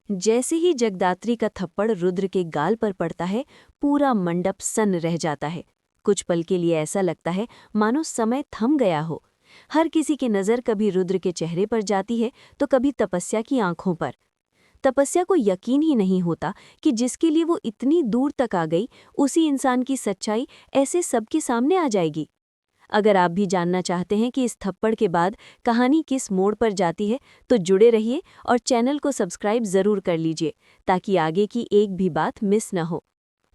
जैसे ही जगदात्री का थप्पड़ रुद्र के गाल पर पड़ता है, पूरा मंडप सन्न रह जाता है। कुछ पल के लिए ऐसा लगता है मानो समय थम गया हो। हर किसी की नज़र कभी रुद्र के चेहरे पर जाती है तो कभी तपस्या की आंखों पर। तपस्या को यकीन ही नहीं होता कि जिसके लिए वो इतनी दूर तक आ गई, उसी इंसान की सच्चाई ऐसे सबके सामने आ जाएगी। अगर आप भी जानना चाहते हैं कि इस थप्पड़ के बाद कहानी किस मोड़ पर जाती है, तो जुड़े रहिए और चैनल को सब्सक्राइब जरूर कर लीजिए ताकि आगे की एक भी बात मिस न हो।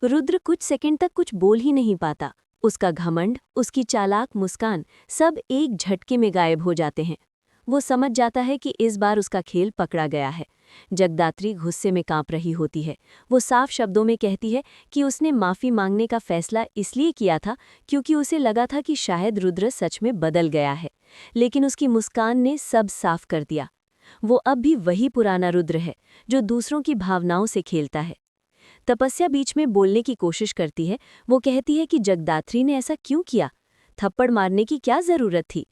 रुद्र कुछ सेकंड तक कुछ बोल ही नहीं पाता। उसका घमंड, उसकी चालाक मुस्कान सब एक झटके में गायब हो जाते हैं। वो समझ जाता है कि इस बार उसका खेल पकड़ा गया है। जगदात्री गुस्से में कांप रही होती है। वो साफ शब्दों में कहती है कि उसने माफ़ी मांगने का फैसला इसलिए किया था क्योंकि उसे लगा था कि शायद रुद्र सच में बदल गया है। लेकिन उसकी मुस्कान ने सब साफ कर दिया। वो अब भी वही पुराना रुद्र है जो दूसरों की भावनाओं से खेलता है। तपस्या बीच में बोलने की कोशिश करती है। वो कहती है कि जगदात्री ने ऐसा क्यों किया, थप्पड़ मारने की क्या जरूरत थी।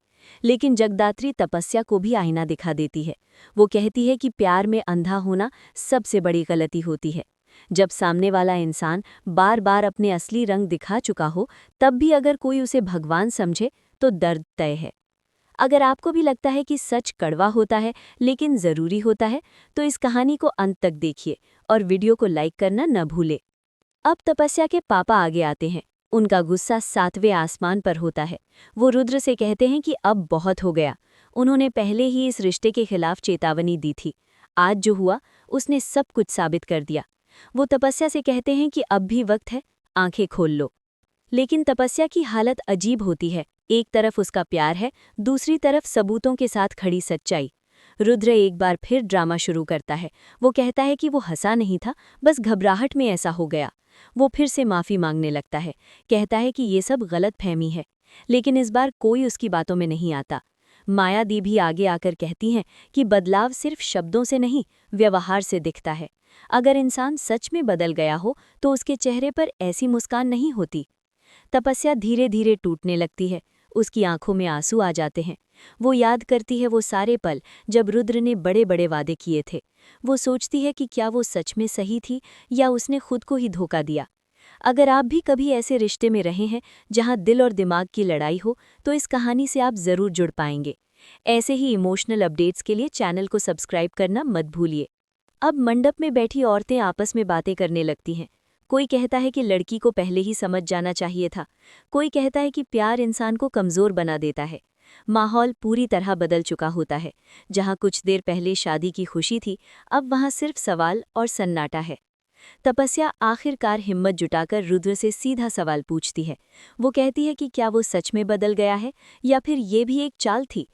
लेकिन जगदात्री तपस्या को भी आईना दिखा देती है। वो कहती है कि प्यार में अंधा होना सबसे बड़ी गलती होती है। जब सामने वाला इंसान बार बार अपने असली रंग दिखा चुका हो, तब भी अगर कोई उसे भगवान समझे तो दर्द तय है। अगर आपको भी लगता है कि सच कड़वा होता है लेकिन ज़रूरी होता है, तो इस कहानी को अंत तक देखिए और वीडियो को लाइक करना न भूलें। अब तपस्या के पापा आगे आते हैं। उनका गुस्सा 7वें आसमान पर होता है। वो रुद्र से कहते हैं कि अब बहुत हो गया। उन्होंने पहले ही इस रिश्ते के खिलाफ चेतावनी दी थी। आज जो हुआ, उसने सब कुछ साबित कर दिया। वो तपस्या से कहते हैं कि अब भी वक्त है, आंखें खोल लो। लेकिन तपस्या की हालत अजीब होती है। एक तरफ उसका प्यार है, दूसरी तरफ सबूतों के साथ खड़ी सच्चाई। रुद्र एक बार फिर ड्रामा शुरू करता है। वो कहता है कि वो हंसा नहीं था, बस घबराहट में ऐसा हो गया। वो फिर से माफ़ी मांगने लगता है, कहता है कि ये सब गलतफहमी है। लेकिन इस बार कोई उसकी बातों में नहीं आता। मायादी भी आगे आकर कहती हैं कि बदलाव सिर्फ शब्दों से नहीं, व्यवहार से दिखता है। अगर इंसान सच में बदल गया हो तो उसके चेहरे पर ऐसी मुस्कान नहीं होती। तपस्या धीरे धीरे टूटने लगती है। उसकी आंखों में आंसू आ जाते हैं। वो याद करती है वो सारे पल जब रुद्र ने बड़े बड़े वादे किए थे। वो सोचती है कि क्या वो सच में सही थी या उसने खुद को ही धोखा दिया। अगर आप भी कभी ऐसे रिश्ते में रहे हैं जहां दिल और दिमाग की लड़ाई हो, तो इस कहानी से आप जरूर जुड़ पाएंगे। ऐसे ही इमोशनल अपडेट्स के लिए चैनल को सब्सक्राइब करना मत भूलिए। अब मंडप में बैठी औरतें आपस में बातें करने लगती हैं। कोई कहता है कि लड़की को पहले ही समझ जाना चाहिए था। कोई कहता है कि प्यार इंसान को कमज़ोर बना देता है। माहौल पूरी तरह बदल चुका होता है। जहाँ कुछ देर पहले शादी की खुशी थी, अब वहाँ सिर्फ सवाल और सन्नाटा है। तपस्या आखिरकार हिम्मत जुटाकर रुद्र से सीधा सवाल पूछती है। वो कहती है कि क्या वो सच में बदल गया है या फिर ये भी एक चाल थी।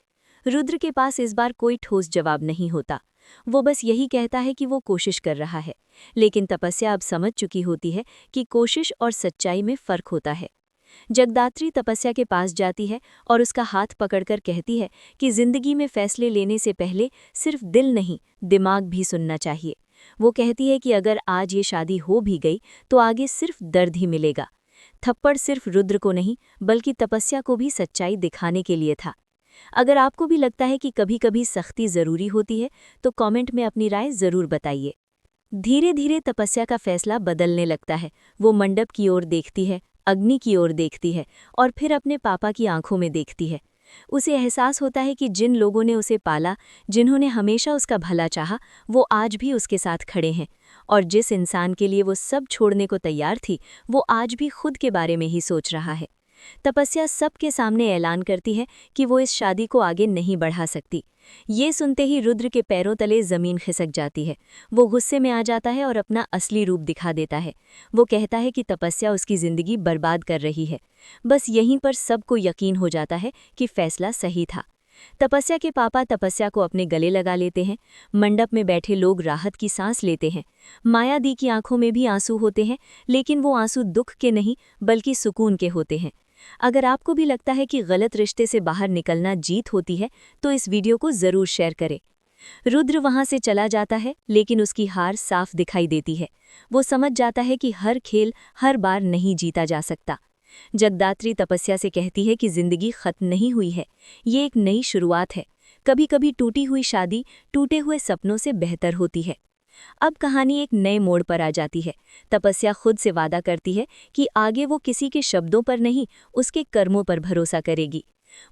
रुद्र के पास इस बार कोई ठोस जवाब नहीं होता। वो बस यही कहता है कि वो कोशिश कर रहा है। लेकिन तपस्या अब समझ चुकी होती है कि कोशिश और सच्चाई में फर्क होता है। जगदात्री तपस्या के पास जाती है और उसका हाथ पकड़कर कहती है कि जिंदगी में फैसले लेने से पहले सिर्फ दिल नहीं, दिमाग भी सुनना चाहिए। वो कहती है कि अगर आज ये शादी हो भी गई तो आगे सिर्फ दर्द ही मिलेगा। थप्पड़ सिर्फ रुद्र को नहीं बल्कि तपस्या को भी सच्चाई दिखाने के लिए था। अगर आपको भी लगता है कि कभी कभी सख्ती ज़रूरी होती है, तो कमेंट में अपनी राय ज़रूर बताइए। धीरे धीरे तपस्या का फैसला बदलने लगता है। वो मंडप की ओर देखती है, अग्नि की ओर देखती है और फिर अपने पापा की आंखों में देखती है। उसे एहसास होता है कि जिन लोगों ने उसे पाला, जिन्होंने हमेशा उसका भला चाहा, वो आज भी उसके साथ खड़े हैं। और जिस इंसान के लिए वो सब छोड़ने को तैयार थी, वो आज भी खुद के बारे में ही सोच रहा है। तपस्या सबके सामने ऐलान करती है कि वो इस शादी को आगे नहीं बढ़ा सकती। ये सुनते ही रुद्र के पैरों तले जमीन खिसक जाती है। वो गुस्से में आ जाता है और अपना असली रूप दिखा देता है। वो कहता है कि तपस्या उसकी जिंदगी बर्बाद कर रही है। बस यहीं पर सबको यकीन हो जाता है कि फैसला सही था। तपस्या के पापा तपस्या को अपने गले लगा लेते हैं। मंडप में बैठे लोग राहत की सांस लेते हैं। मायादी की आंखों में भी आंसू होते हैं, लेकिन वो आंसू दुख के नहीं बल्कि सुकून के होते हैं। अगर आपको भी लगता है कि गलत रिश्ते से बाहर निकलना जीत होती है, तो इस वीडियो को ज़रूर शेयर करें। रुद्र वहां से चला जाता है, लेकिन उसकी हार साफ दिखाई देती है। वो समझ जाता है कि हर खेल हर बार नहीं जीता जा सकता। जगदात्री तपस्या से कहती है कि जिंदगी खत्म नहीं हुई है, ये एक नई शुरुआत है। कभी कभी टूटी हुई शादी टूटे हुए सपनों से बेहतर होती है। अब कहानी एक नए मोड़ पर आ जाती है। तपस्या खुद से वादा करती है कि आगे वो किसी के शब्दों पर नहीं, उसके कर्मों पर भरोसा करेगी।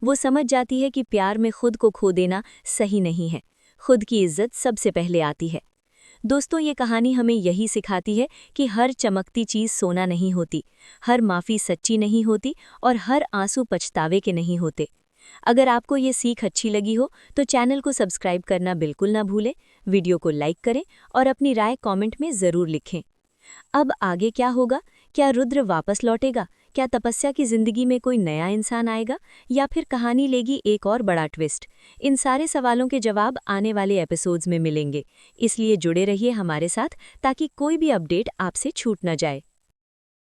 वो समझ जाती है कि प्यार में खुद को खो देना सही नहीं है। खुद की इज्जत सबसे पहले आती है। दोस्तों, ये कहानी हमें यही सिखाती है कि हर चमकती चीज़ सोना नहीं होती, हर माफ़ी सच्ची नहीं होती और हर आंसू पछतावे के नहीं होते। अगर आपको ये सीख अच्छी लगी हो तो चैनल को सब्सक्राइब करना बिल्कुल ना भूलें, वीडियो को लाइक करें और अपनी राय कमेंट में ज़रूर लिखें। अब आगे क्या होगा? क्या रुद्र वापस लौटेगा? क्या तपस्या की जिंदगी में कोई नया इंसान आएगा या फिर कहानी लेगी एक और बड़ा ट्विस्ट? इन सारे सवालों के जवाब आने वाले एपिसोड्स में मिलेंगे, इसलिए जुड़े रहिए हमारे साथ ताकि कोई भी अपडेट आपसे छूट न जाए।